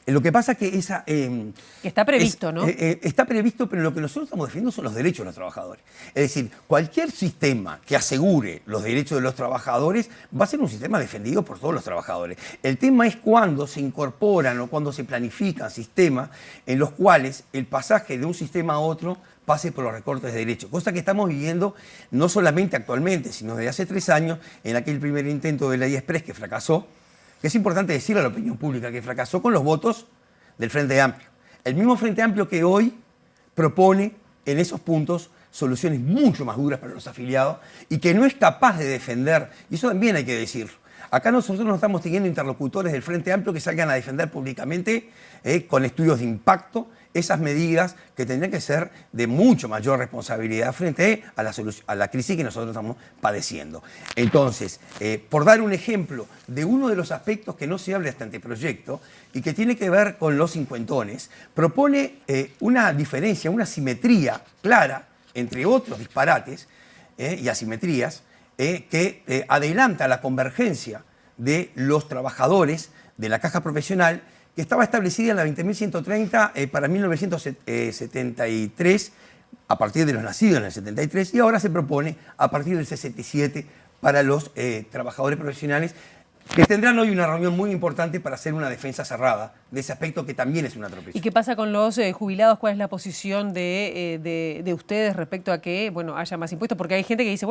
Speaker 16: Lo que pasa es que esa...
Speaker 1: que está previsto, ¿no?
Speaker 16: Está previsto, pero lo que nosotros estamos defendiendo son los derechos de los trabajadores. Es decir, cualquier sistema que asegure los derechos de los trabajadores va a ser un sistema defendido por todos los trabajadores. El tema es cuando se incorporan o cuando se planifican sistemas en los cuales el pasaje de un sistema a otro pase por los recortes de derechos, cosa que estamos viviendo no solamente actualmente, sino desde hace 3 años en aquel primer intento de Ley Express que fracasó, que es importante decirle a la opinión pública que fracasó con los votos del Frente Amplio. El mismo Frente Amplio que hoy propone en esos puntos soluciones mucho más duras para los afiliados y que no es capaz de defender, y eso también hay que decirlo. Acá nosotros no estamos teniendo interlocutores del Frente Amplio que salgan a defender públicamente con estudios de impacto esas medidas que tendrían que ser de mucho mayor responsabilidad frente a la crisis que nosotros estamos padeciendo. Entonces, por dar un ejemplo de uno de los aspectos que no se habla de este anteproyecto y que tiene que ver con los cincuentones, propone una diferencia, una simetría clara entre otros disparates y asimetrías que adelanta la convergencia de los trabajadores de la caja profesional que estaba establecida en la 20.130 para 1973, a partir de los nacidos en el 73, y ahora se propone a partir del 67 para los trabajadores profesionales, que tendrán hoy una reunión muy importante para hacer una defensa cerrada de ese aspecto que también es una atropello.
Speaker 1: ¿Y qué pasa con los jubilados? ¿Cuál es la posición de ustedes respecto a que haya más impuestos? Porque hay gente que dice,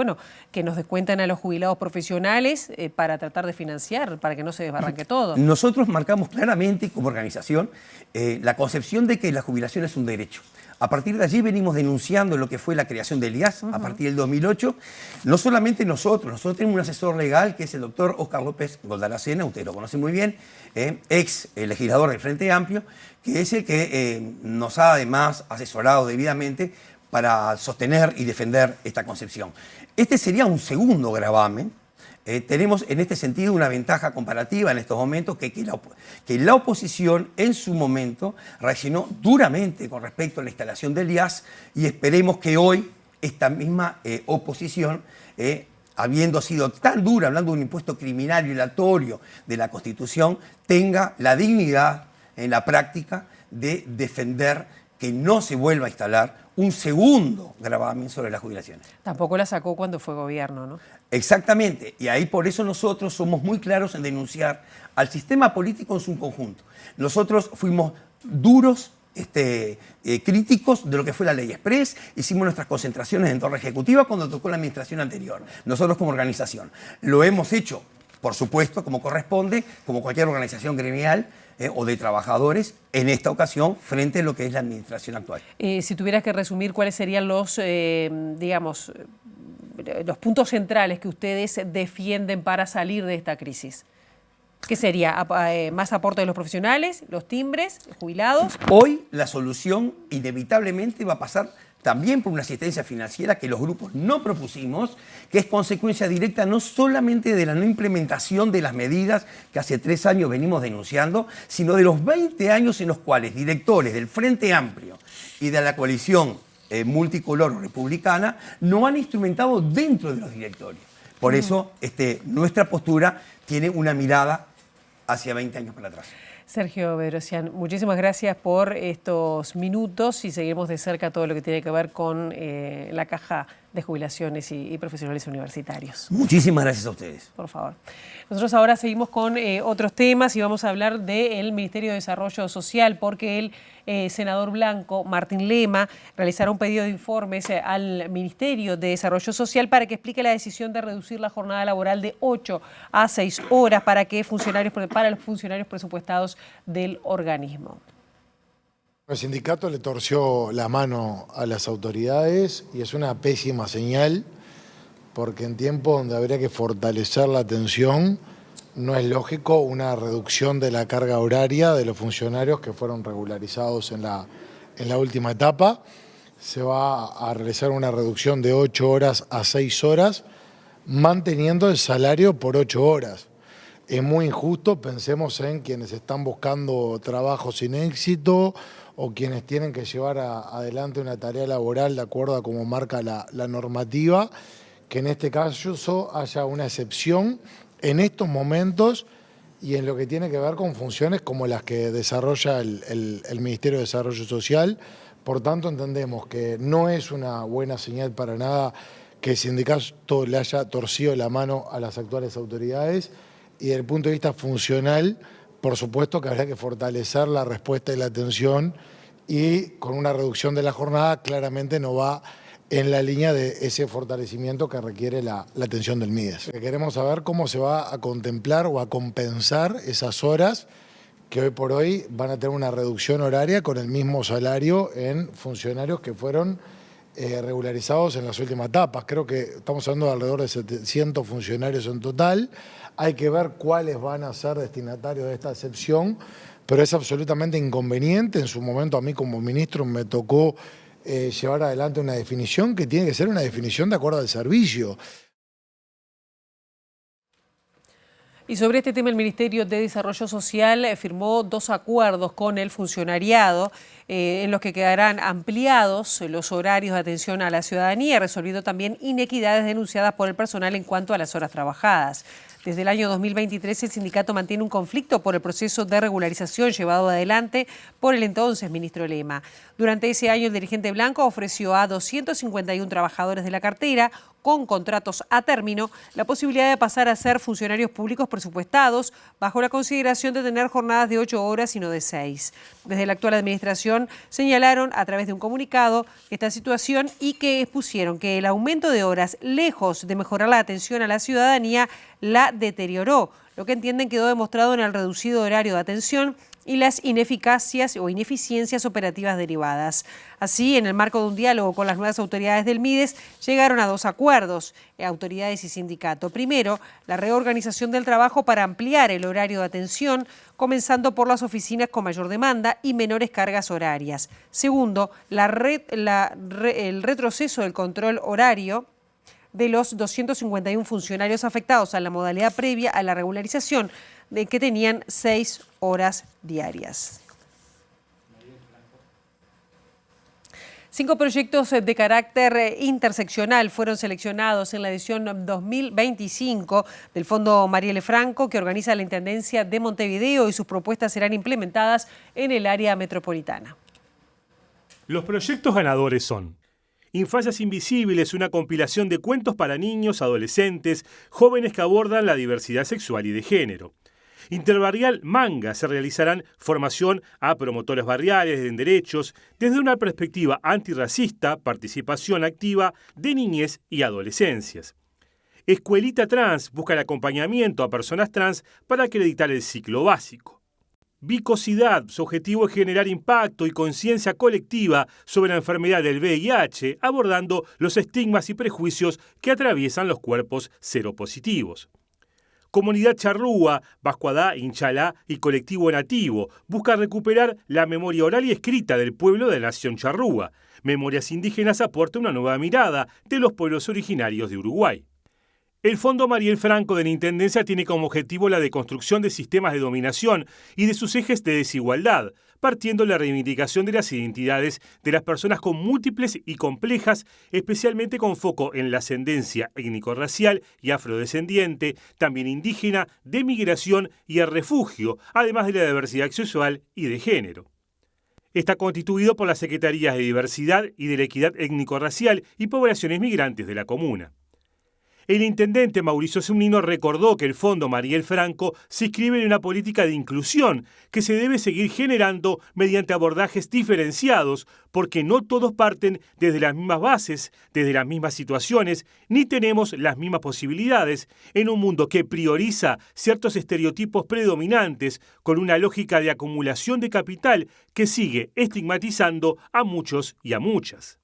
Speaker 1: que nos descuentan a los jubilados profesionales para tratar de financiar, para que no se desbarranque todo.
Speaker 16: Nosotros marcamos claramente como organización la concepción de que la jubilación es un derecho. A partir de allí venimos denunciando lo que fue la creación del IAS a partir del 2008. No solamente nosotros tenemos un asesor legal que es el doctor Óscar López Goldalacena, usted lo conoce muy bien, ex legislador del Frente Amplio, que es el que nos ha además asesorado debidamente para sostener y defender esta concepción. Este sería un segundo gravamen. Tenemos en este sentido una ventaja comparativa en estos momentos que la oposición en su momento reaccionó duramente con respecto a la instalación del IAS y esperemos que hoy esta misma oposición, habiendo sido tan dura, hablando de un impuesto criminal violatorio de la Constitución, tenga la dignidad en la práctica de defender que no se vuelva a instalar un segundo gravamen sobre las jubilaciones.
Speaker 1: Tampoco la sacó cuando fue gobierno, ¿no?
Speaker 16: Exactamente, y ahí por eso nosotros somos muy claros en denunciar al sistema político en su conjunto. Nosotros fuimos duros, críticos de lo que fue la Ley Express, hicimos nuestras concentraciones en Torre Ejecutiva cuando tocó la administración anterior, nosotros como organización. Lo hemos hecho, por supuesto, como corresponde, como cualquier organización gremial, o de trabajadores, en esta ocasión, frente a lo que es la administración actual.
Speaker 1: Si tuvieras que resumir, ¿cuáles serían los, los puntos centrales que ustedes defienden para salir de esta crisis? ¿Qué sería? ¿Más aporte de los profesionales, los timbres, los jubilados?
Speaker 16: Hoy la solución inevitablemente va a pasar también por una asistencia financiera que los grupos no propusimos, que es consecuencia directa no solamente de la no implementación de las medidas que hace 3 años venimos denunciando, sino de los 20 años en los cuales directores del Frente Amplio y de la coalición multicolor republicana no han instrumentado dentro de los directorios. Por eso nuestra postura tiene una mirada hacia 20 años para atrás.
Speaker 1: Sergio Bedrosian, muchísimas gracias por estos minutos y seguiremos de cerca todo lo que tiene que ver con la caja de jubilaciones y profesionales universitarios.
Speaker 16: Muchísimas gracias a ustedes.
Speaker 1: Por favor. Nosotros ahora seguimos con otros temas y vamos a hablar del Ministerio de Desarrollo Social porque el senador blanco Martín Lema realizará un pedido de informes al Ministerio de Desarrollo Social para que explique la decisión de reducir la jornada laboral de 8 a 6 horas para los funcionarios presupuestados del organismo.
Speaker 17: El sindicato le torció la mano a las autoridades y es una pésima señal porque en tiempos donde habría que fortalecer la atención no es lógico una reducción de la carga horaria de los funcionarios que fueron regularizados en la última etapa. Se va a realizar una reducción de 8 horas a 6 horas manteniendo el salario por 8 horas. Es muy injusto, pensemos en quienes están buscando trabajo sin éxito o quienes tienen que llevar adelante una tarea laboral de acuerdo a cómo marca la normativa, que en este caso haya una excepción en estos momentos y en lo que tiene que ver con funciones como las que desarrolla el Ministerio de Desarrollo Social. Por tanto, entendemos que no es una buena señal para nada que el sindicato le haya torcido la mano a las actuales autoridades, y desde el punto de vista funcional, por supuesto que habrá que fortalecer la respuesta y la atención, y con una reducción de la jornada claramente no va en la línea de ese fortalecimiento que requiere la atención del MIDES. Queremos saber cómo se va a contemplar o a compensar esas horas que hoy por hoy van a tener una reducción horaria con el mismo salario en funcionarios que fueron regularizados en las últimas etapas. Creo que estamos hablando de alrededor de 700 funcionarios en total. Hay que ver cuáles van a ser destinatarios de esta excepción, pero es absolutamente inconveniente. En su momento a mí como ministro me tocó llevar adelante una definición que tiene que ser una definición de acuerdo al servicio.
Speaker 1: Y sobre este tema, el Ministerio de Desarrollo Social firmó 2 acuerdos con el funcionariado en los que quedarán ampliados los horarios de atención a la ciudadanía, resolviendo también inequidades denunciadas por el personal en cuanto a las horas trabajadas. Desde el año 2023, el sindicato mantiene un conflicto por el proceso de regularización llevado adelante por el entonces ministro Lema. Durante ese año, el dirigente blanco ofreció a 251 trabajadores de la cartera con contratos a término la posibilidad de pasar a ser funcionarios públicos presupuestados bajo la consideración de tener jornadas de 8 horas y no de 6. Desde la actual administración señalaron a través de un comunicado esta situación y que expusieron que el aumento de horas, lejos de mejorar la atención a la ciudadanía, la deterioró, lo que entienden quedó demostrado en el reducido horario de atención y las ineficacias o ineficiencias operativas derivadas. Así, en el marco de un diálogo con las nuevas autoridades del MIDES, llegaron a 2 acuerdos, autoridades y sindicato. Primero, la reorganización del trabajo para ampliar el horario de atención, comenzando por las oficinas con mayor demanda y menores cargas horarias. Segundo, el retroceso del control horario de los 251 funcionarios afectados a la modalidad previa a la regularización, de que tenían 6 horas diarias. 5 proyectos de carácter interseccional fueron seleccionados en la edición 2025 del Fondo Marielle Franco, que organiza la Intendencia de Montevideo, y sus propuestas serán implementadas en el área metropolitana.
Speaker 18: Los proyectos ganadores son: Infancias Invisibles, una compilación de cuentos para niños, adolescentes, jóvenes que abordan la diversidad sexual y de género. Interbarrial Manga, se realizarán formación a promotores barriales en derechos desde una perspectiva antirracista, participación activa de niñez y adolescencias. Escuelita Trans busca el acompañamiento a personas trans para acreditar el ciclo básico. Vicosidad, su objetivo es generar impacto y conciencia colectiva sobre la enfermedad del VIH, abordando los estigmas y prejuicios que atraviesan los cuerpos seropositivos. Comunidad Charrúa, Bascuadá, Inchalá y Colectivo Nativo busca recuperar la memoria oral y escrita del pueblo de la nación charrúa. Memorias Indígenas aporta una nueva mirada de los pueblos originarios de Uruguay. El Fondo Marielle Franco de la Intendencia tiene como objetivo la deconstrucción de sistemas de dominación y de sus ejes de desigualdad, partiendo de la reivindicación de las identidades de las personas con múltiples y complejas, especialmente con foco en la ascendencia étnico-racial y afrodescendiente, también indígena, de migración y el refugio, además de la diversidad sexual y de género. Está constituido por las Secretarías de Diversidad y de la Equidad Étnico-Racial y Poblaciones Migrantes de la comuna. El intendente Mauricio Zunino recordó que el Fondo Marielle Franco se inscribe en una política de inclusión que se debe seguir generando mediante abordajes diferenciados, porque no todos parten desde las mismas bases, desde las mismas situaciones, ni tenemos las mismas posibilidades en un mundo que prioriza ciertos estereotipos predominantes con una lógica de acumulación de capital que sigue estigmatizando a muchos y a muchas.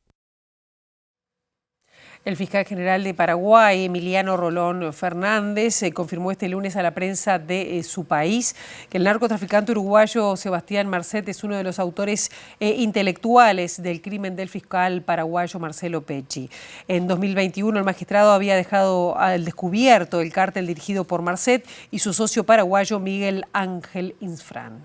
Speaker 1: El fiscal general de Paraguay, Emiliano Rolón Fernández, confirmó este lunes a la prensa de su país que el narcotraficante uruguayo Sebastián Marcet es uno de los autores intelectuales del crimen del fiscal paraguayo Marcelo Pecci. En 2021, el magistrado había dejado al descubierto el cártel dirigido por Marcet y su socio paraguayo Miguel Ángel Insfrán.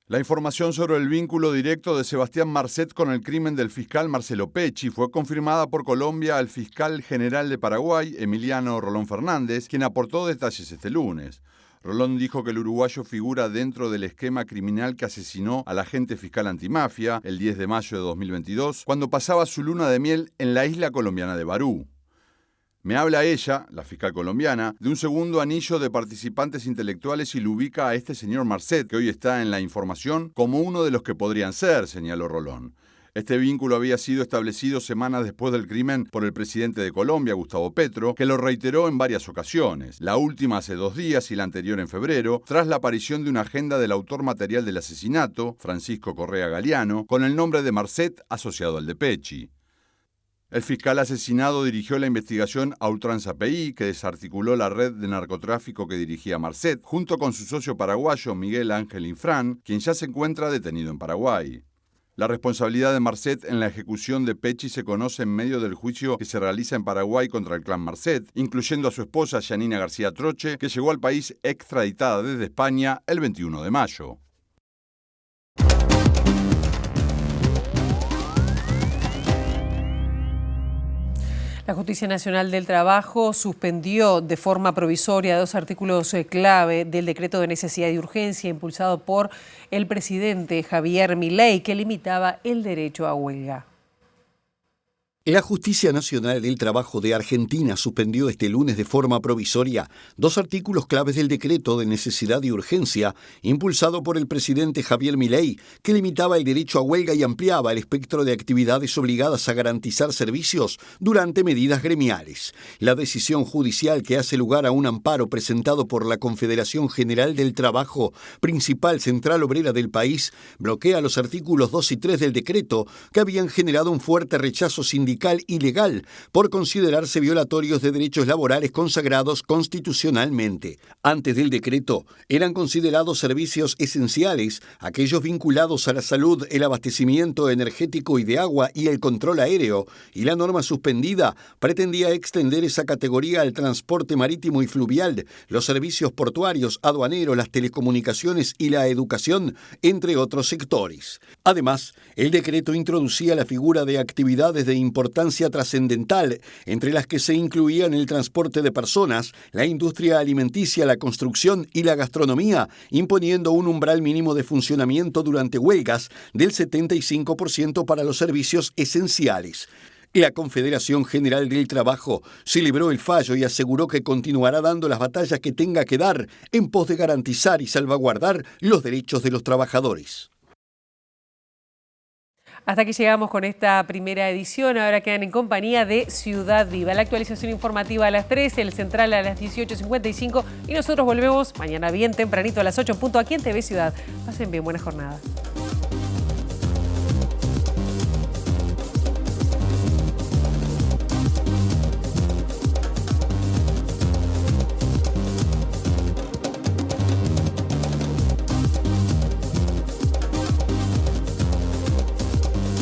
Speaker 19: La información sobre el vínculo directo de Sebastián Marcet con el crimen del fiscal Marcelo Pecci fue confirmada por Colombia al fiscal general de Paraguay, Emiliano Rolón Fernández, quien aportó detalles este lunes. Rolón dijo que el uruguayo figura dentro del esquema criminal que asesinó al agente fiscal antimafia el 10 de mayo de 2022, cuando pasaba su luna de miel en la isla colombiana de Barú. Me habla ella, la fiscal colombiana, de un segundo anillo de participantes intelectuales y lo ubica a este señor Marcet, que hoy está en la información, como uno de los que podrían ser, señaló Rolón. Este vínculo había sido establecido semanas después del crimen por el presidente de Colombia, Gustavo Petro, que lo reiteró en varias ocasiones, la última hace 2 días y la anterior en febrero, tras la aparición de una agenda del autor material del asesinato, Francisco Correa Galeano, con el nombre de Marcet asociado al de Pecci. El fiscal asesinado dirigió la investigación a ultranza PI, que desarticuló la red de narcotráfico que dirigía Marcet, junto con su socio paraguayo Miguel Ángel Infran, quien ya se encuentra detenido en Paraguay. La responsabilidad de Marcet en la ejecución de Pecci se conoce en medio del juicio que se realiza en Paraguay contra el clan Marcet, incluyendo a su esposa Yanina García Troche, que llegó al país extraditada desde España el 21 de mayo.
Speaker 1: La Justicia Nacional del Trabajo suspendió de forma provisoria 2 artículos clave del decreto de necesidad y urgencia impulsado por el presidente Javier Milei, que limitaba el derecho a huelga.
Speaker 20: La Justicia Nacional del Trabajo de Argentina suspendió este lunes de forma provisoria 2 artículos claves del decreto de necesidad y urgencia impulsado por el presidente Javier Milei, que limitaba el derecho a huelga y ampliaba el espectro de actividades obligadas a garantizar servicios durante medidas gremiales. La decisión judicial, que hace lugar a un amparo presentado por la Confederación General del Trabajo, principal central obrera del país, bloquea los artículos 2 y 3 del decreto, que habían generado un fuerte rechazo sindical ilegal por considerarse violatorios de derechos laborales consagrados constitucionalmente. Antes del decreto, eran considerados servicios esenciales aquellos vinculados a la salud, el abastecimiento energético y de agua y el control aéreo, y la norma suspendida pretendía extender esa categoría al transporte marítimo y fluvial, los servicios portuarios, aduaneros, las telecomunicaciones y la educación, entre otros sectores. Además, el decreto introducía la figura de actividades de importancia trascendental, entre las que se incluían el transporte de personas, la industria alimenticia, la construcción y la gastronomía, imponiendo un umbral mínimo de funcionamiento durante huelgas del 75% para los servicios esenciales. La Confederación General del Trabajo celebró el fallo y aseguró que continuará dando las batallas que tenga que dar en pos de garantizar y salvaguardar los derechos de los trabajadores.
Speaker 1: Hasta aquí llegamos con esta primera edición. Ahora quedan en compañía de Ciudad Viva. La actualización informativa a las 13, el central a las 18:55 y nosotros volvemos mañana bien tempranito a las 8 en punto aquí en TV Ciudad. Pasen bien, buena jornada.